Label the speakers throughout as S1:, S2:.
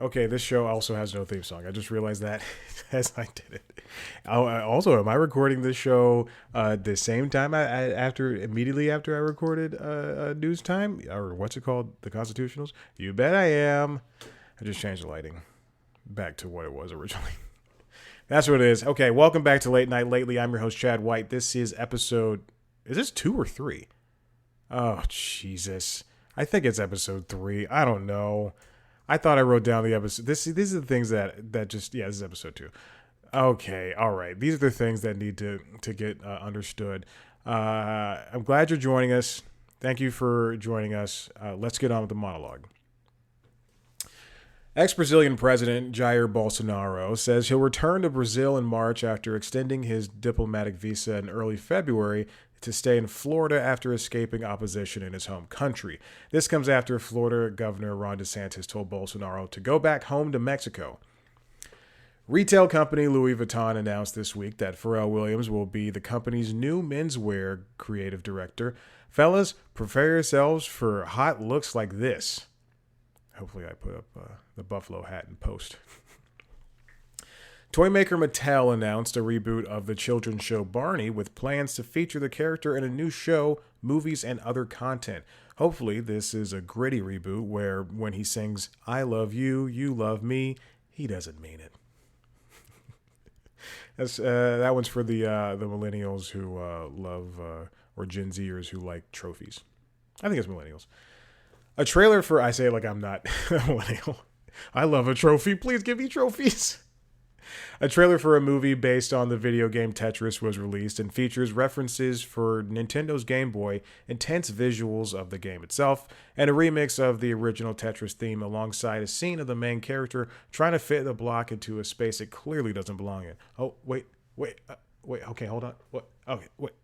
S1: Okay, this show also has no theme song. I just realized that as I did it. Also, am I recording this show the same time after immediately after I recorded news time, or what's it called, the Constitutionals? You bet I am. I just changed the lighting back to what it was originally. That's what it is. Okay, welcome back to Late Night Lately. I'm your host Chad White. This is episode. Is this 2 or 3? Oh Jesus! I think it's episode 3. I don't know. I thought I wrote down the episode. These are the things that just this is episode 2. Okay, all right. These are the things that need to get understood. I'm glad you're joining us. Thank you for joining us. Let's get on with the monologue. Ex-Brazilian President Jair Bolsonaro says he'll return to Brazil in March after extending his diplomatic visa in early February to stay in Florida after escaping opposition in his home country. This comes after Florida Governor Ron DeSantis told Bolsonaro to go back home to Mexico. Retail company Louis Vuitton announced this week that Pharrell Williams will be the company's new menswear creative director. Fellas, prepare yourselves for hot looks like this. Hopefully I put up the buffalo hat in post. Toy maker Mattel announced a reboot of the children's show Barney with plans to feature the character in a new show, movies, and other content. Hopefully this is a gritty reboot where when he sings, "I love you, you love me," he doesn't mean it. That one's for the millennials who love, or Gen Zers who like trophies. I think it's millennials. A trailer for, I say it like I'm not a millennial. I love a trophy. Please give me trophies. A trailer for a movie based on the video game Tetris was released and features references for Nintendo's Game Boy, intense visuals of the game itself, and a remix of the original Tetris theme alongside a scene of the main character trying to fit the block into a space it clearly doesn't belong in. Oh, wait. Okay, hold on. What? Okay, wait.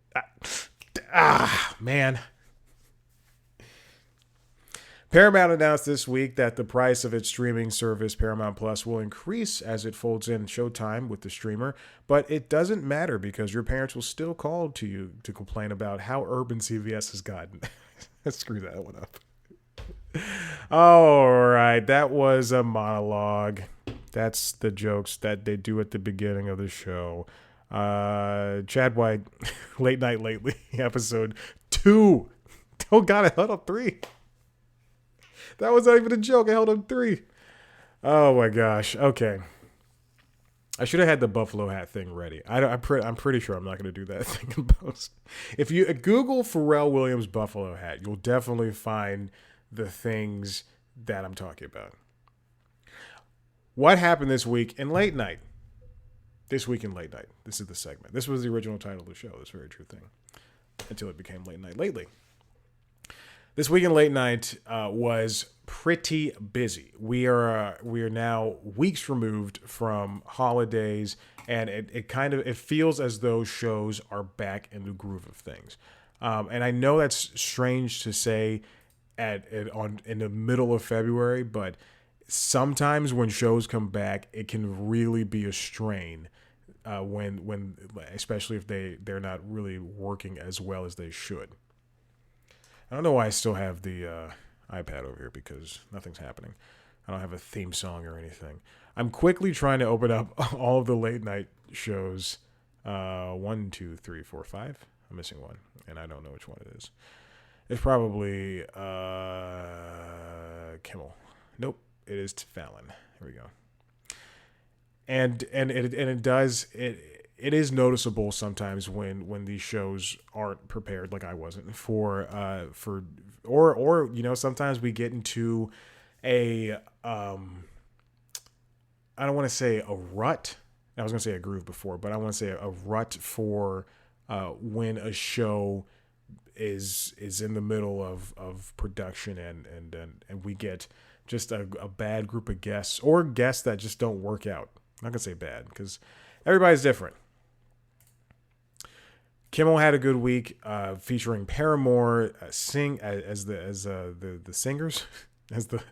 S1: Man. Paramount announced this week that the price of its streaming service, Paramount Plus, will increase as it folds in Showtime with the streamer, but it doesn't matter because your parents will still call to you to complain about how urban CVS has gotten. Screw that one up. All right, that was a monologue. That's the jokes that they do at the beginning of the show. Chad White, Late Night Lately, episode 2. Oh, God, I held up 3. That was not even a joke. I held up 3. Oh my gosh. Okay. I should have had the buffalo hat thing ready. I'm pretty sure I'm not going to do that thing in post. If you Google Pharrell Williams buffalo hat, you'll definitely find the things that I'm talking about. What happened this week in late night? This week in late night. This is the segment. This was the original title of the show. This very true thing. Until it became Late Night Lately. This week in late night was pretty busy. We are now weeks removed from holidays, and it feels as though shows are back in the groove of things. And I know that's strange to say in the middle of February, but sometimes when shows come back, it can really be a strain. When especially if they're not really working as well as they should. I don't know why I still have the iPad over here because nothing's happening. I don't have a theme song or anything. I'm quickly trying to open up all of the late night shows. 1, 2, 3, 4, 5. I'm missing one, and I don't know which one it is. It's probably Kimmel. Nope, it is Fallon. Here we go. And it is noticeable sometimes when these shows aren't prepared like I wasn't for sometimes we get into a I don't want to say a rut. I was going to say a groove before, but I want to say a rut for when a show is in the middle of production and we get just a bad group of guests or guests that just don't work out. I'm not going to say bad because everybody's different. Kimmel had a good week, featuring Paramore sing as the singers, as the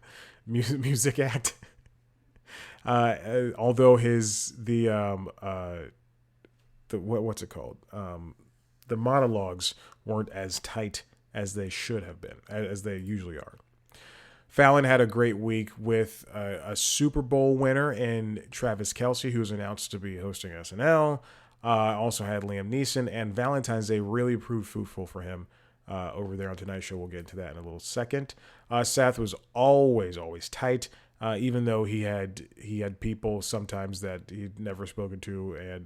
S1: music act. Although what's it called? The monologues weren't as tight as they should have been, as they usually are. Fallon had a great week with a Super Bowl winner in Travis Kelce, who's announced to be hosting SNL. Also had Liam Neeson, and Valentine's Day really proved fruitful for him over there on Tonight Show. We'll get into that in a little second. Seth was always tight, even though he had people sometimes that he'd never spoken to,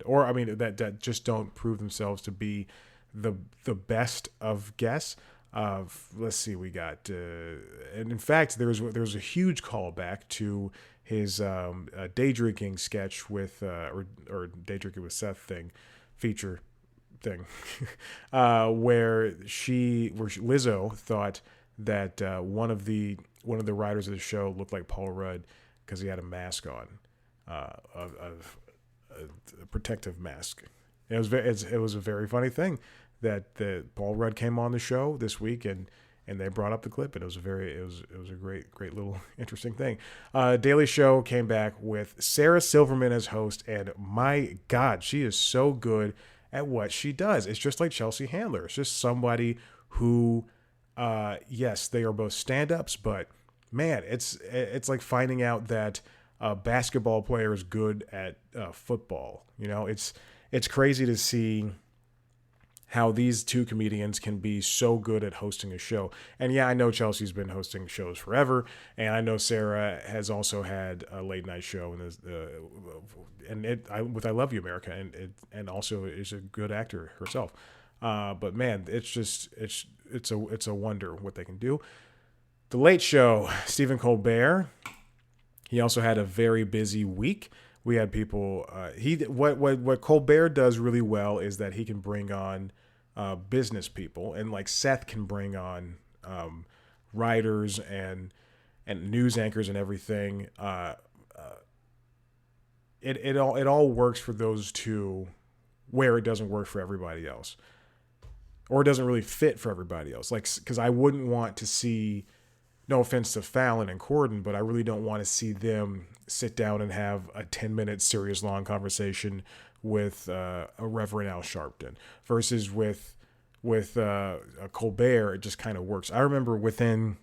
S1: that just don't prove themselves to be the best of guests. Let's see, we got, and in fact, there was a huge callback to his day drinking sketch with or day drinking with Seth feature thing, where Lizzo thought that one of the writers of the show looked like Paul Rudd because he had a mask on, a protective mask. It was a very funny thing that Paul Rudd came on the show this week and they brought up the clip, and it was a great little interesting thing. Daily Show came back with Sarah Silverman as host, and my God, she is so good at what she does. It's just like Chelsea Handler. It's just somebody who, yes, they are both stand-ups, but man, it's like finding out that a basketball player is good at football. You know, it's crazy to see how these two comedians can be so good at hosting a show. And yeah, I know Chelsea's been hosting shows forever, and I know Sarah has also had a late night show, with I Love You America, and also is a good actor herself. But man, it's a wonder what they can do. The Late Show, Stephen Colbert, he also had a very busy week. We had people. What Colbert does really well is that he can bring on business people, and like Seth can bring on writers and news anchors and everything. It all works for those two, where it doesn't work for everybody else, or it doesn't really fit for everybody else. Like, because I wouldn't want to see. No offense to Fallon and Corden, but I really don't want to see them sit down and have a 10-minute serious long conversation with a Reverend Al Sharpton versus with Colbert. It just kind of works. I remember within,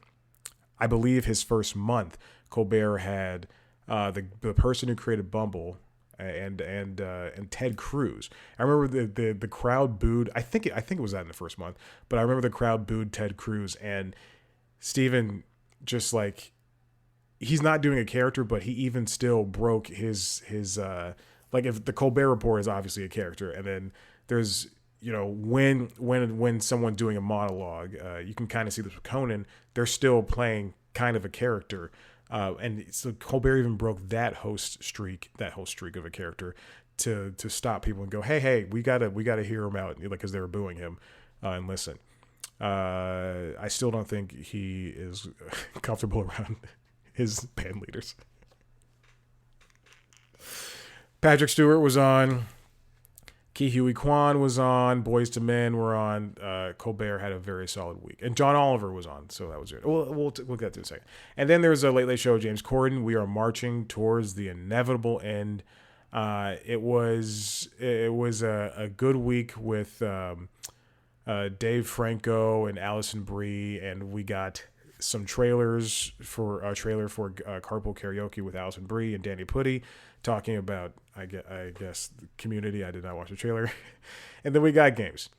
S1: I believe, his first month, Colbert had the person who created Bumble and Ted Cruz. I remember the crowd booed. I think it was that in the first month, but I remember the crowd booed Ted Cruz, and Steven just like, he's not doing a character, but he even still broke his like, if the Colbert Report is obviously a character, and then there's, you know, when someone's doing a monologue, you can kind of see this with Conan, they're still playing kind of a character, and so Colbert even broke that host streak of a character to stop people and go, hey, we gotta hear him out, like, because they were booing him, and listen. I still don't think he is comfortable around his band leaders. Patrick Stewart was on. Ki Huey Kwan was on. Boys to Men were on. Colbert had a very solid week, and John Oliver was on, so that was good. We'll get to it in a second. And then there's a Late Late Show. James Corden. We are marching towards the inevitable end. It was a good week with Dave Franco and Allison Brie, and we got some trailers for a trailer for Carpool Karaoke with Allison Brie and Danny Putty talking about, I guess, the Community. I did not watch the trailer. And then we got games.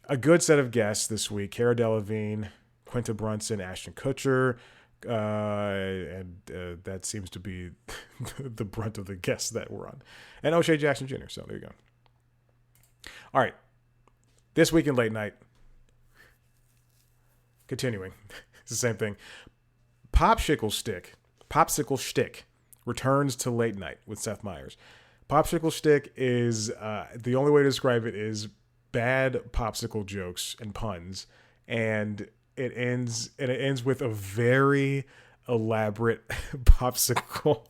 S1: A good set of guests this week: Cara Delevingne, Quinta Brunson, Ashton Kutcher, and that seems to be the brunt of the guests that were on, and O'Shea Jackson Jr. So there you go. All right. This week in late night, continuing, it's the same thing. Popsicle Stick returns to late night with Seth Meyers. Popsicle Stick is, the only way to describe it is bad popsicle jokes and puns, and it ends with a very elaborate popsicle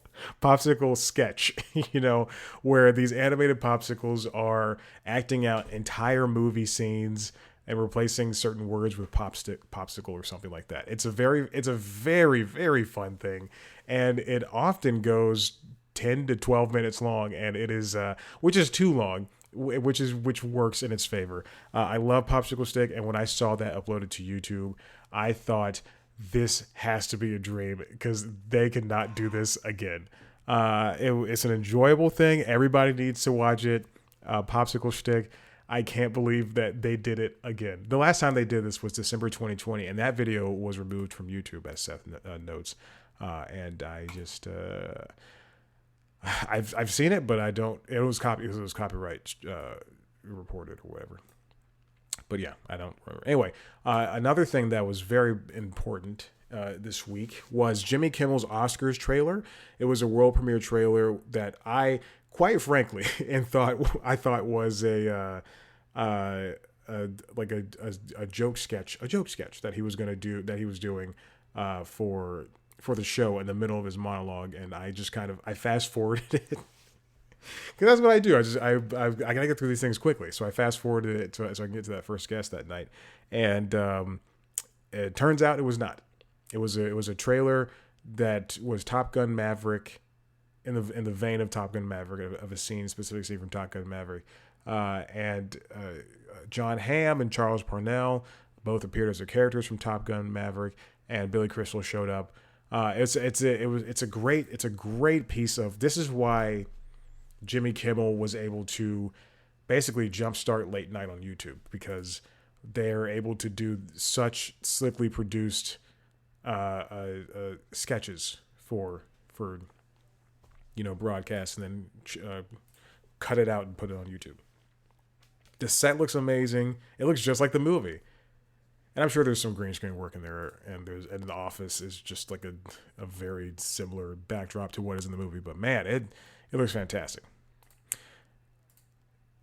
S1: sketch, you know, where these animated popsicles are acting out entire movie scenes and replacing certain words with popsicle or something like that. It's a very, very fun thing, and it often goes 10 to 12 minutes long, and it is which is too long, which works in its favor. I love Popsicle Stick, and when I saw that uploaded to YouTube, I thought this has to be a dream because they cannot do this again. It's an enjoyable thing. Everybody needs to watch it. Popsicle Stick. I can't believe that they did it again. The last time they did this was December 2020, and that video was removed from YouTube, as Seth notes. And I just, I've seen it, but I don't. It was copyright reported or whatever. But yeah, I don't remember. Anyway, another thing that was very important this week was Jimmy Kimmel's Oscars trailer. It was a world premiere trailer that I, quite frankly, I thought was a joke sketch that he was going to do, that he was doing for the show in the middle of his monologue, and I just I fast forwarded it. Because that's what I do. I gotta get through these things quickly, so I fast forwarded it so I can get to that first guest that night. And it turns out it was not. It was a trailer that was Top Gun Maverick, in the vein of Top Gun Maverick, of a specific scene from Top Gun Maverick. And John Hamm and Charles Parnell both appeared as the characters from Top Gun Maverick, and Billy Crystal showed up. It's a great piece of. This is why Jimmy Kimmel was able to basically jumpstart late night on YouTube, because they're able to do such slickly produced sketches for broadcast, and then cut it out and put it on YouTube. The set looks amazing. It looks just like the movie. And I'm sure there's some green screen work in there, and the office is just like a very similar backdrop to what is in the movie. But man, it looks fantastic.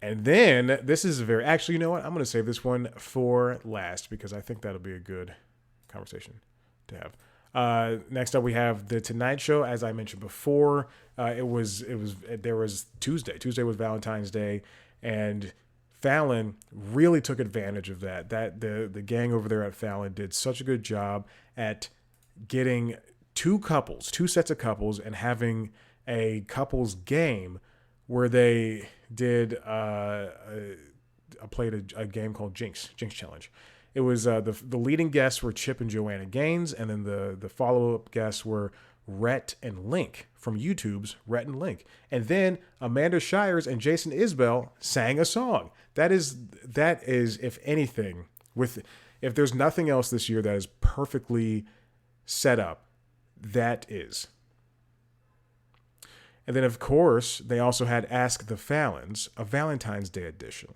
S1: And then this is actually, you know what? I'm going to save this one for last, because I think that'll be a good conversation to have. Next up, we have the Tonight Show. As I mentioned before, there was Tuesday. Tuesday was Valentine's Day, and Fallon really took advantage of that. The gang over there at Fallon did such a good job at getting two sets of couples, and having a couples game where they did played a game called Jinx Challenge. It was the leading guests were Chip and Joanna Gaines, and then the follow-up guests were Rhett and Link from YouTube's Rhett and Link. And then Amanda Shires and Jason Isbell sang a song. That is, if anything, if there's nothing else this year that is perfectly set up, that is. And then, of course, they also had Ask the Fallons, a Valentine's Day edition.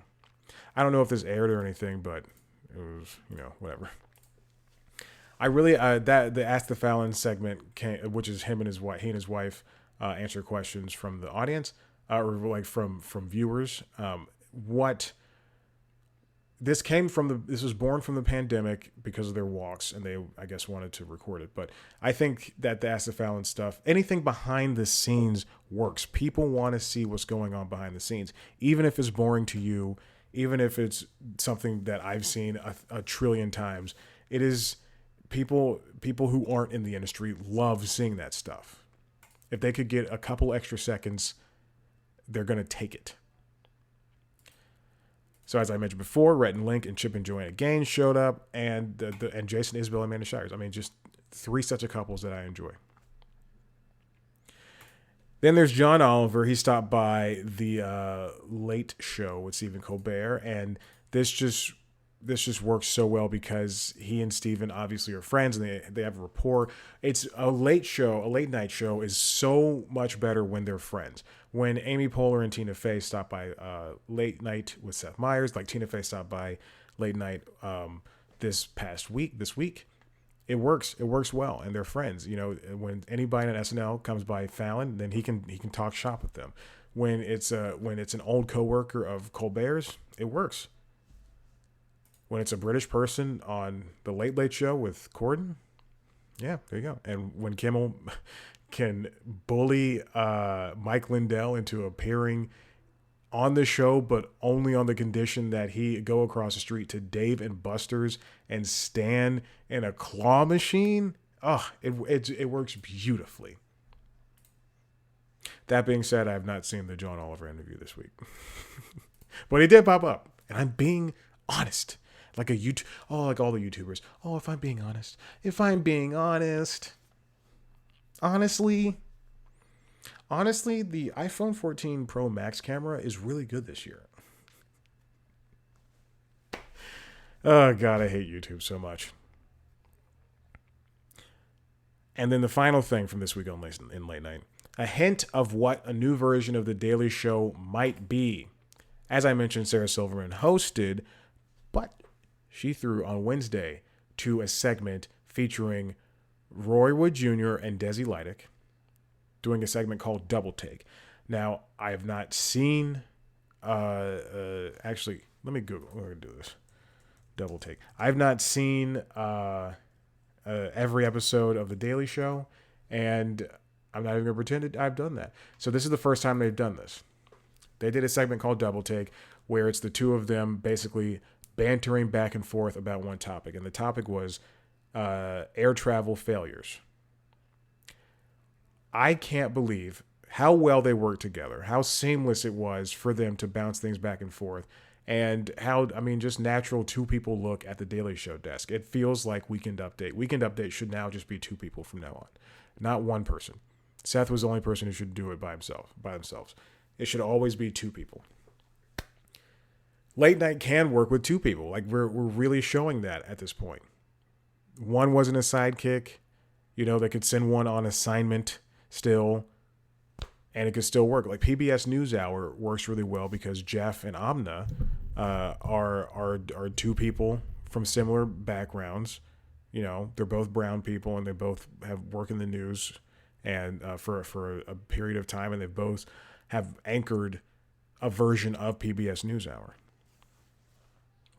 S1: I don't know if this aired or anything, but it was, whatever. I really, the Ask the Fallons segment, which is he and his wife answer questions from the audience, or like from viewers. This was born from the pandemic because of their walks, and they, I guess, wanted to record it. But I think that the Ask the Fallon stuff, anything behind the scenes works. People want to see what's going on behind the scenes, even if it's boring to you, even if it's something that I've seen a trillion times. It is people who aren't in the industry love seeing that stuff. If they could get a couple extra seconds, they're going to take it. So as I mentioned before, Rhett and Link and Chip and Joanna Gaines showed up, and and Jason Isbell and Amanda Shires. I mean, just three sets of couples that I enjoy. Then there's John Oliver. He stopped by the Late Show with Stephen Colbert, and this just works so well because he and Stephen obviously are friends, and they have a rapport. It's a late night show is so much better when they're friends. When Amy Poehler and Tina Fey stop by Late Night with Seth Meyers, like Tina Fey stopped by Late Night this week, it works well, and they're friends. When anybody at SNL comes by Fallon, then he can talk shop with them. When it's an old coworker of Colbert's, it works. When it's a British person on the Late Late Show with Corden, yeah, there you go. And when Kimmel can bully Mike Lindell into appearing on the show, but only on the condition that he go across the street to Dave and Buster's and stand in a claw machine, it works beautifully. That being said, I have not seen the John Oliver interview this week. But he did pop up, and I'm being honest. Like a YouTube, like all the YouTubers. Oh, if I'm being honest. If I'm being honest. Honestly, the iPhone 14 Pro Max camera is really good this year. Oh, God, I hate YouTube so much. And then the final thing from this week on in late night, a hint of what a new version of The Daily Show might be. As I mentioned, Sarah Silverman hosted, but she threw on Wednesday to a segment featuring Roy Wood Jr. and Desi Lydic doing a segment called Double Take. Now, I have not seen. Actually, let me Google. We're gonna do this. Double Take. I've not seen every episode of The Daily Show, and I'm not even gonna pretend I've done that. So this is the first time they've done this. They did a segment called Double Take, where it's the two of them basically bantering back and forth about one topic, and the topic was air travel failures. I can't believe how well they worked together, how seamless it was for them to bounce things back and forth, and how, just natural two people look at the Daily Show desk. It feels like Weekend Update. Weekend Update should now just be two people from now on, not one person. Seth was the only person who should do it by themselves. It should always be two people. Late night can work with two people. Like we're really showing that at this point. One wasn't a sidekick. They could send one on assignment still, and it could still work. Like PBS NewsHour works really well because Jeff and Amna are two people from similar backgrounds. They're both brown people, and they both have worked in the news and for a period of time, and they both have anchored a version of PBS NewsHour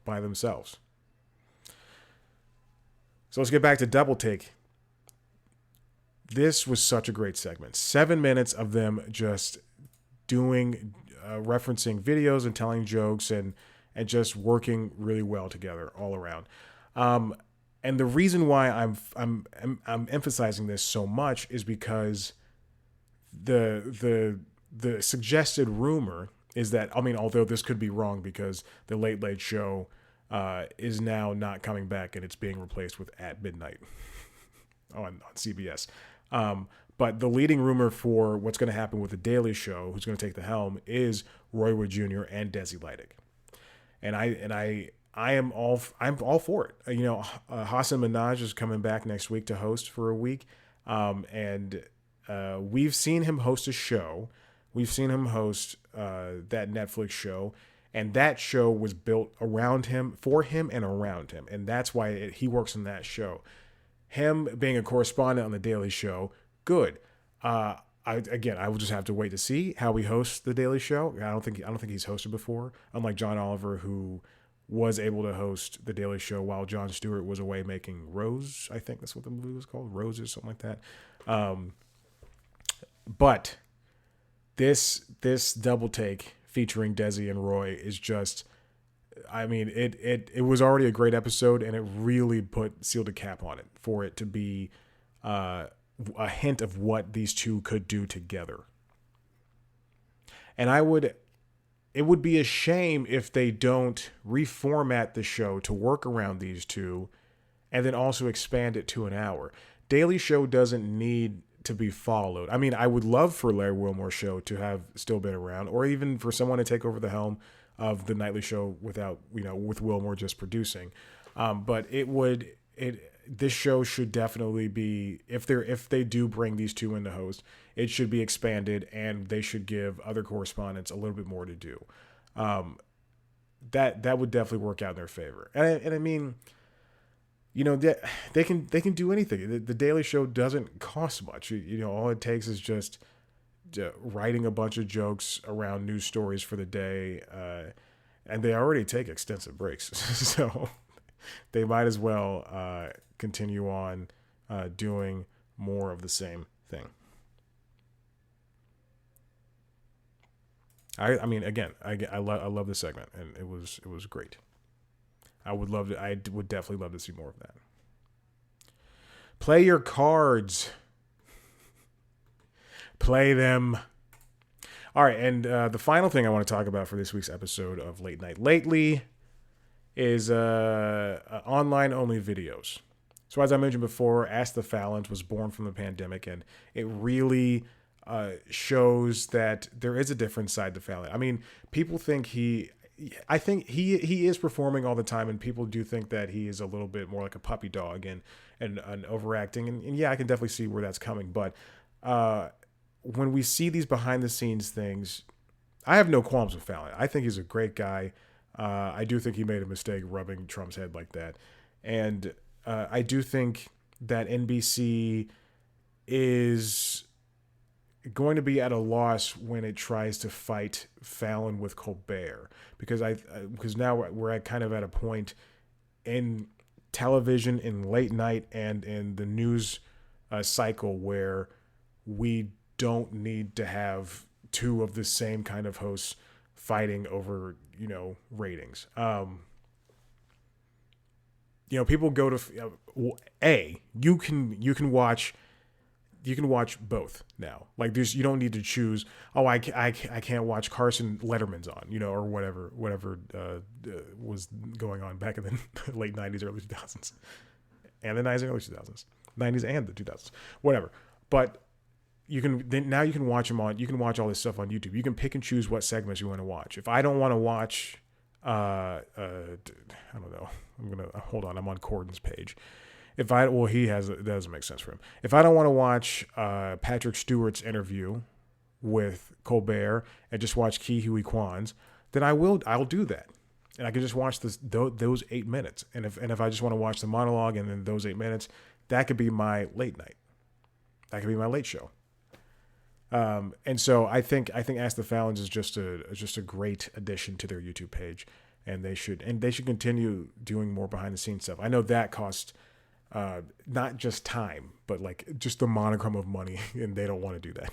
S1: by themselves. So let's get back to Double Take. This was such a great segment. 7 minutes of them just doing, referencing videos and telling jokes and just working really well together all around. And the reason why I'm emphasizing this so much is because the suggested rumor is that, although this could be wrong because the Late Late Show is now not coming back and it's being replaced with At Midnight on CBS. But the leading rumor for what's going to happen with the Daily Show, who's going to take the helm, is Roy Wood Jr. and Desi Lydic. And I'm all for it. Hassan Minhaj is coming back next week to host for a week. And we've seen him host a show. We've seen him host that Netflix show. And that show was built around him, for him, and around him. And that's why he works on that show. Him being a correspondent on The Daily Show, good. I will just have to wait to see how he hosts The Daily Show. I don't think he's hosted before, unlike John Oliver, who was able to host The Daily Show while Jon Stewart was away making Rose. I think that's what the movie was called, Rose or something like that. But this Double Take featuring Desi and Roy is just, it was already a great episode, and it really sealed a cap on it for it to be a hint of what these two could do together. And it would be a shame if they don't reformat the show to work around these two and then also expand it to an hour. Daily Show doesn't need to be followed. I would love for Larry Wilmore's show to have still been around, or even for someone to take over the helm of the nightly show without, with Wilmore just producing. But this show should definitely be, if they do bring these two in to host, it should be expanded, and they should give other correspondents a little bit more to do. That would definitely work out in their favor. And they can do anything. The Daily Show doesn't cost much. All it takes is just writing a bunch of jokes around news stories for the day, and they already take extensive breaks, so they might as well continue on doing more of the same thing. I love this segment, and it was great. I would definitely love to see more of that. Play your cards. Play them. All right, and the final thing I want to talk about for this week's episode of Late Night Lately is online only videos. So as I mentioned before, Ask the Fallons was born from the pandemic, and it really shows that there is a different side to Fallon. I mean, people think I think he is performing all the time, and people do think that he is a little bit more like a puppy dog and overacting. And yeah, I can definitely see where that's coming. But when we see these behind the scenes things, I have no qualms with Fallon. I think he's a great guy. I do think he made a mistake rubbing Trump's head like that. And I do think that NBC is going to be at a loss when it tries to fight Fallon with Colbert, because now we're at kind of at a point in television, in late night, and in the news cycle where we don't need to have two of the same kind of hosts fighting over ratings. People go to you can watch both now. Like you don't need to choose. Oh, I can't watch Carson Letterman's on, or whatever was going on back in the late 90s, early 2000s, and the 90s and early 2000s, 90s and the 2000s, whatever. But you can watch them on. You can watch all this stuff on YouTube. You can pick and choose what segments you want to watch. If I don't want to watch, I don't know. I'm gonna hold on. I'm on Corden's page. That doesn't make sense for him. If I don't want to watch Patrick Stewart's interview with Colbert and just watch Ke Huy Quan's, then I'll do that, and I can just watch those 8 minutes. And if I just want to watch the monologue and then those 8 minutes, that could be my late night. That could be my late show. And so I think Ask the Fallons is just a great addition to their YouTube page, and they should continue doing more behind the scenes stuff. I know that costs not just time, but like just the monochrome of money, and they don't want to do that.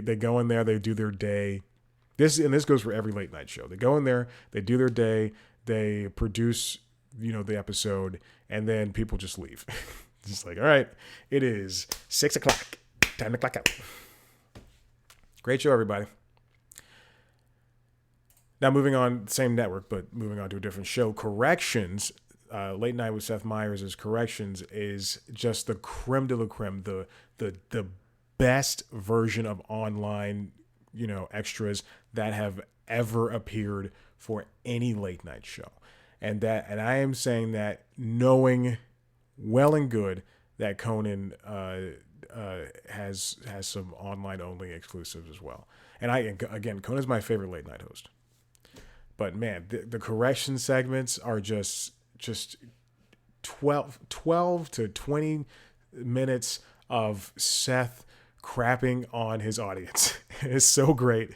S1: They go in there, they do their day. This goes for every late night show. They go in there, they do their day, they produce the episode, and then people just leave. Just like, all right, it is 6 o'clock, time to clock out. Great show, everybody. Now moving on, same network, but moving on to a different show. Corrections, Late Night with Seth Meyers' Corrections is just the creme de la creme, the best version of online, extras that have ever appeared for any late night show. And I am saying that knowing well and good that Conan has some online only exclusives as well. And Conan's my favorite late night host. But man, the correction segments are just 12 to 20 minutes of Seth crapping on his audience. It's so great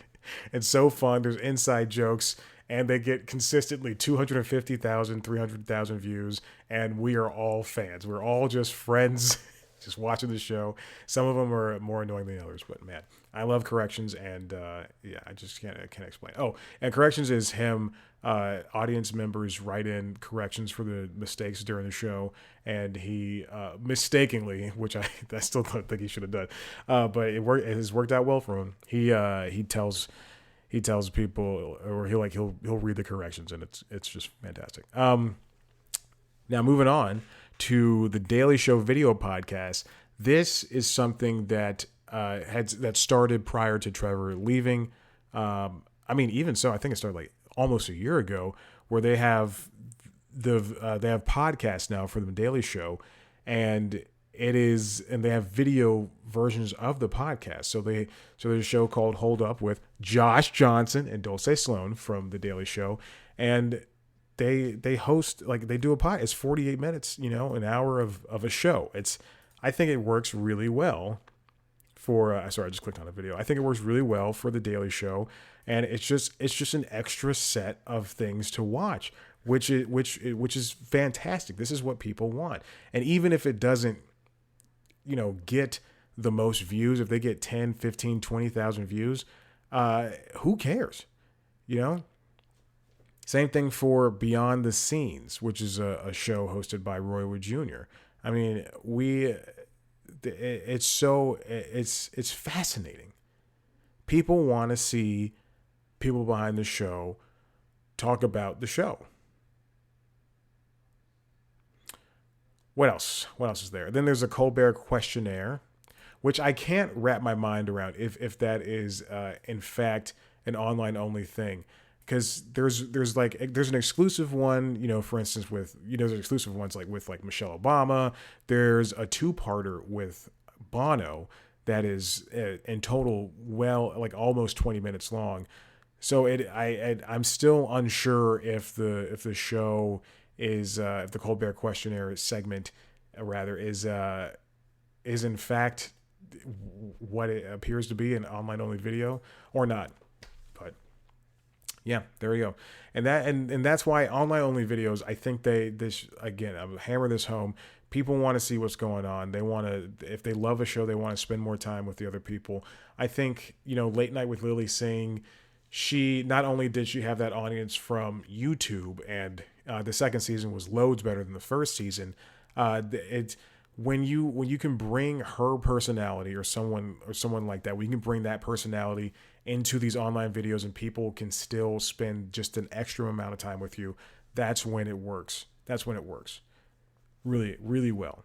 S1: and so fun. There's inside jokes, and they get consistently 250,000, 300,000 views, and we are all fans. We're all just friends just watching the show. Some of them are more annoying than others, but man, I love Corrections, and I just can't explain. Oh, and Corrections is him. Audience members write in corrections for the mistakes during the show, and he mistakenly, which I still don't think he should have done, but it has worked out well for him. He tells people, or he'll read the corrections, and it's just fantastic. Now moving on to the Daily Show video podcast. This is something that that started prior to Trevor leaving. Even so, I think it started like almost a year ago, where they have podcasts now for the Daily Show, and they have video versions of the podcast. So there's a show called Hold Up with Josh Johnson and Dulce Sloan from the Daily Show, and they host, like, they do a podcast. It's 48 minutes, an hour of a show. I think it works really well for sorry, I just clicked on a video. I think it works really well for the Daily Show, and it's just an extra set of things to watch, which is fantastic. This is what people want. And even if it doesn't get the most views, if they get 10, 15, 20,000 views, who cares? Same thing for Beyond the Scenes, which is a show hosted by Roy Wood Jr. I mean, it's fascinating. People want to see people behind the show talk about the show. What else? What else is there? Then there's a Colbert questionnaire, which I can't wrap my mind around if that is in fact an online only thing, because there's an exclusive one, for instance, with there's exclusive ones like with like Michelle Obama. There's a two-parter with Bono that is in total like almost 20 minutes long. So I'm still unsure if the show is if the Colbert questionnaire segment rather is in fact what it appears to be, an online only video or not. But yeah, there we go. And that's why online only videos, I think I'll hammer this home. People want to see what's going on. They want to, if they love a show, they want to spend more time with the other people. I think, Late Night with Lily Singh, she not only did she have that audience from YouTube, and the second season was loads better than the first season. It's when you can bring her personality or someone like that, when you can bring that personality into these online videos and people can still spend just an extra amount of time with you, that's when it works. That's when it works really, really well.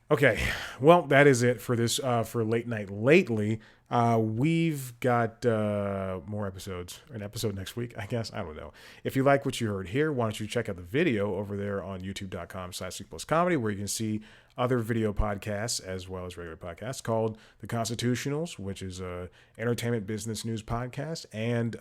S1: Okay, well, that is it for this for Late Night Lately. We've got more episodes, an episode next week, I guess. I don't know. If you like what you heard here, why don't you check out the video over there on youtube.com/C+Comedy, where you can see other video podcasts as well as regular podcasts called The Constitutionals, which is a entertainment business news podcast, and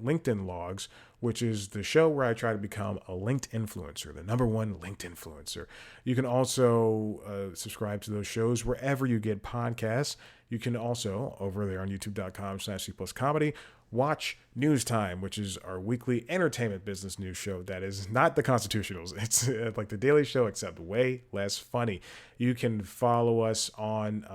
S1: LinkedIn Logs, which is the show where I try to become a linked influencer, the number one linked influencer. You can also subscribe to those shows wherever you get podcasts. You can also, over there on youtube.com/C+Comedy, watch News Time, which is our weekly entertainment business news show that is not the Constitutionals. It's like the Daily Show, except way less funny. You can follow us on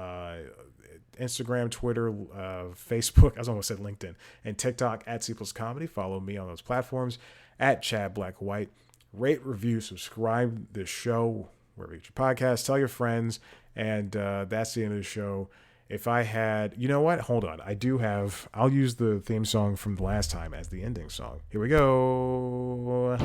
S1: Instagram, Twitter, Facebook, I almost said LinkedIn, and TikTok at C+Comedy. Follow me on those platforms at Chad Black White. Rate, review, subscribe this show wherever you get your podcast. Tell your friends, and that's the end of the show. If I had, you know what? Hold on. I'll use the theme song from the last time as the ending song. Here we go.